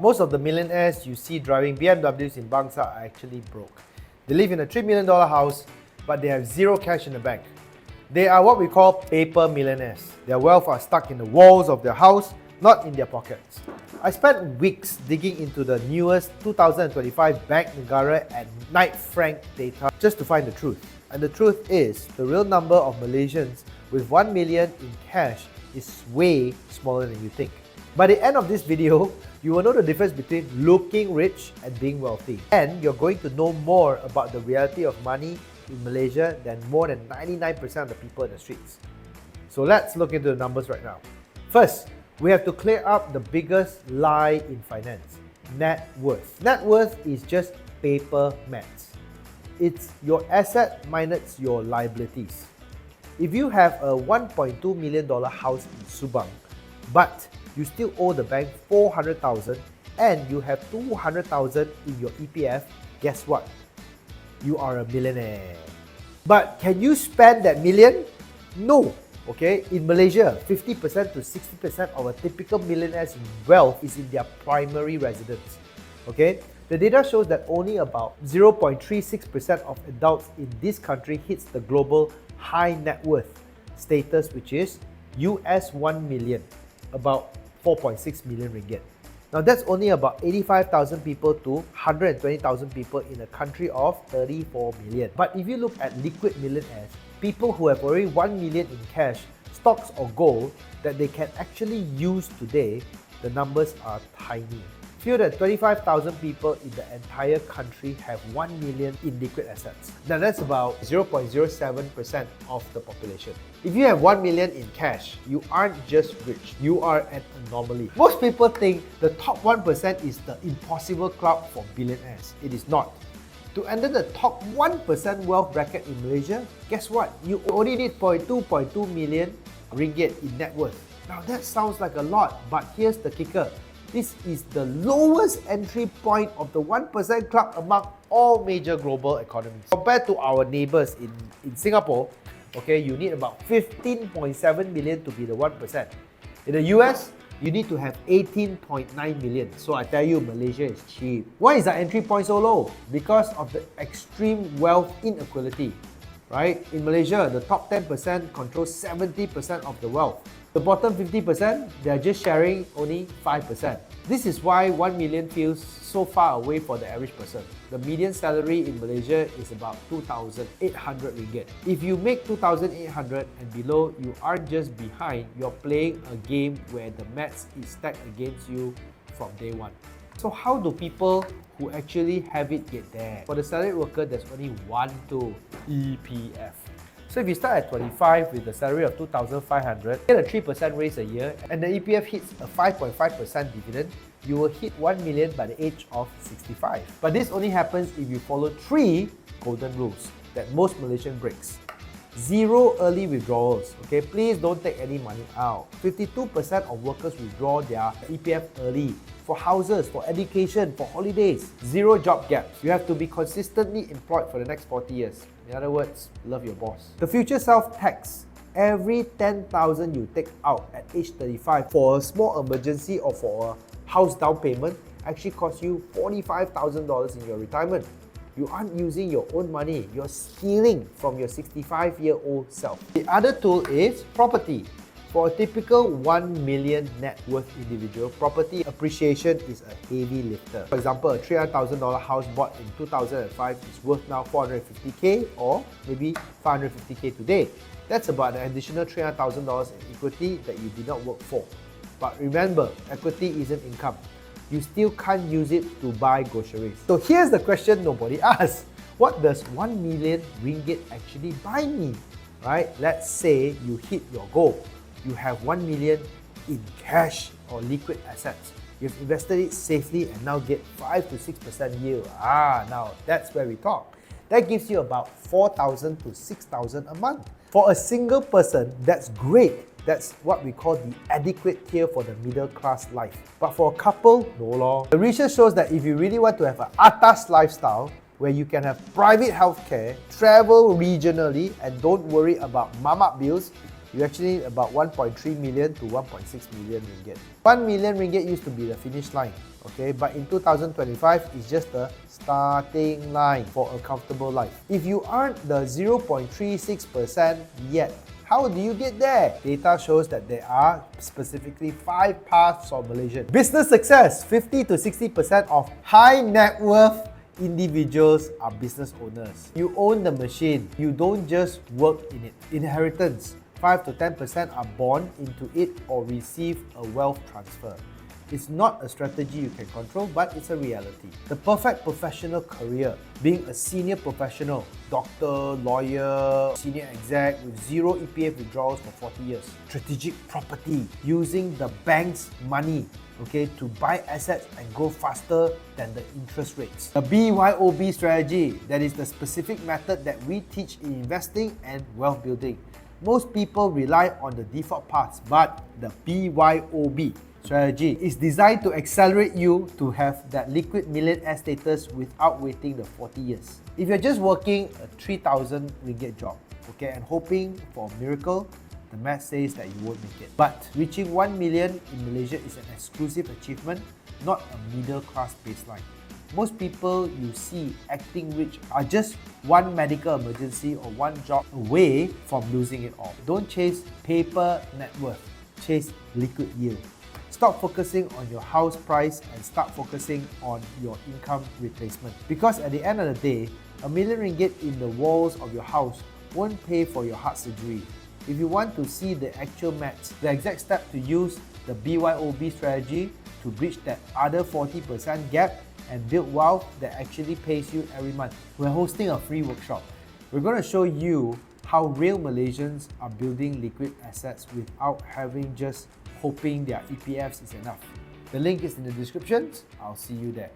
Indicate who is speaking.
Speaker 1: Most of the millionaires you see driving BMWs in Bangsar are actually broke. They live in a $3 million house, but they have zero cash in the bank. They are what we call paper millionaires. Their wealth are stuck in the walls of their house, not in their pockets. I spent weeks digging into the newest 2025 Bank Negara and Knight Frank data just to find the truth. And the truth is, the real number of Malaysians with 1 million in cash is way smaller than you think. By the end of this video, you will know the difference between looking rich and being wealthy. And you're going to know more about the reality of money in Malaysia than more than 99% of the people in the streets. So let's look into the numbers right now. First, we have to clear up the biggest lie in finance: net worth. Net worth is just paper maths. It's your asset minus your liabilities. If you have a $1.2 million house in Subang, but you still owe the bank 400,000 and you have 200,000 in your EPF, guess what? You are a millionaire. But can you spend that million? No. Okay, in Malaysia, 50% to 60% of a typical millionaire's wealth is in their primary residence. Okay, the data shows that only about 0.36% of adults in this country hits the global high net worth status, which is US 1 million, about 4.6 million ringgit. Now that's only about 85,000 people to 120,000 people in a country of 34 million. But if you look at liquid millionaires, people who have already 1 million in cash, stocks or gold that they can actually use today, the numbers are tiny. Feel that 25,000 people in the entire country have 1 million in liquid assets. Now that's about 0.07% of the population. If you have 1 million in cash, you aren't just rich, you are an anomaly. Most people think the top 1% is the impossible club for billionaires. It is not. To enter the top 1% wealth bracket in Malaysia, guess what? You only need 2.2 million ringgit in net worth. Now that sounds like a lot, but here's the kicker. This is the lowest entry point of the 1% club among all major global economies. Compared to our neighbors in Singapore, okay, you need about 15.7 million to be the 1%. In the US, you need to have 18.9 million. So I tell you, Malaysia is cheap. Why is our entry point so low? Because of the extreme wealth inequality, right? In Malaysia, the top 10% controls 70% of the wealth. The bottom 50%, they are just sharing only 5%. This is why 1 million feels so far away for the average person. The median salary in Malaysia is about 2,800 ringgit. If you make 2,800 and below, you aren't just behind, you're playing a game where the maths is stacked against you from day one. So how do people who actually have it get there? For the salaried worker, there's only one tool: EPF. So if you start at 25 with a salary of 2,500, get a 3% raise a year, and the EPF hits a 5.5% dividend, you will hit 1 million by the age of 65. But this only happens if you follow 3 golden rules that most Malaysian breaks. 0 early withdrawals. Okay, please don't take any money out. 52% of workers withdraw their EPF early for houses, for education, for holidays. 0 job gaps. You have to be consistently employed for the next 40 years. In other words, love your boss. The future self-tax. Every 10,000 you take out at age 35 for a small emergency or for a house down payment actually costs you $45,000 in your retirement. You aren't using your own money, you're stealing from your 65-year-old self. The other tool is property. For a typical 1 million net worth individual, property appreciation is a heavy lifter. For example, a $300,000 house bought in 2005 is worth now 450k or maybe 550k today. That's about an additional $300,000 in equity that you did not work for. But remember, equity isn't income. You still can't use it to buy groceries. So here's the question nobody asks. What does 1 million ringgit actually buy me? Right? Let's say you hit your goal. You have 1 million in cash or liquid assets. You've invested it safely and now get 5 to 6% yield. Now that's where we talk. That gives you about 4,000 to 6,000 a month. For a single person, that's great. That's what we call the adequate tier for the middle class life. But for a couple, no law. The research shows that if you really want to have an atas lifestyle, where you can have private healthcare, travel regionally, and don't worry about mama bills, you actually need about 1.3 million to 1.6 million ringgit. 1 million ringgit used to be the finish line, okay? But in 2025, it's just the starting line for a comfortable life. If you aren't the 0.36% yet, how do you get there? Data shows that there are specifically 5 paths of Malaysian business success. 50 to 60% of high net worth individuals are business owners. You own the machine. You don't just work in it. Inheritance. 5 to 10% are born into it or receive a wealth transfer. It's not a strategy you can control, but it's a reality. The perfect professional career, being a senior professional, doctor, lawyer, senior exec with zero EPF withdrawals for 40 years. Strategic property, using the bank's money, okay, to buy assets and grow faster than the interest rates. The BYOB strategy, that is the specific method that we teach in investing and wealth building. Most people rely on the default paths, but the BYOB strategy is designed to accelerate you to have that liquid millionaire status without waiting the 40 years. If you're just working a 3,000 ringgit job, okay, and hoping for a miracle, the math says that you won't make it. But reaching 1 million in Malaysia is an exclusive achievement, not a middle class baseline. Most people you see acting rich are just one medical emergency or one job away from losing it all. Don't chase paper net worth, chase liquid yield. Stop focusing on your house price and start focusing on your income replacement. Because at the end of the day, ringgit 1 million in the walls of your house won't pay for your heart surgery. If you want to see the actual maths, the exact step to use the BYOB strategy to bridge that other 40% gap and build wealth that actually pays you every month, we're hosting a free workshop. We're going to show you how real Malaysians are building liquid assets without having just hoping their EPFs is enough. The link is in the description. I'll see you there.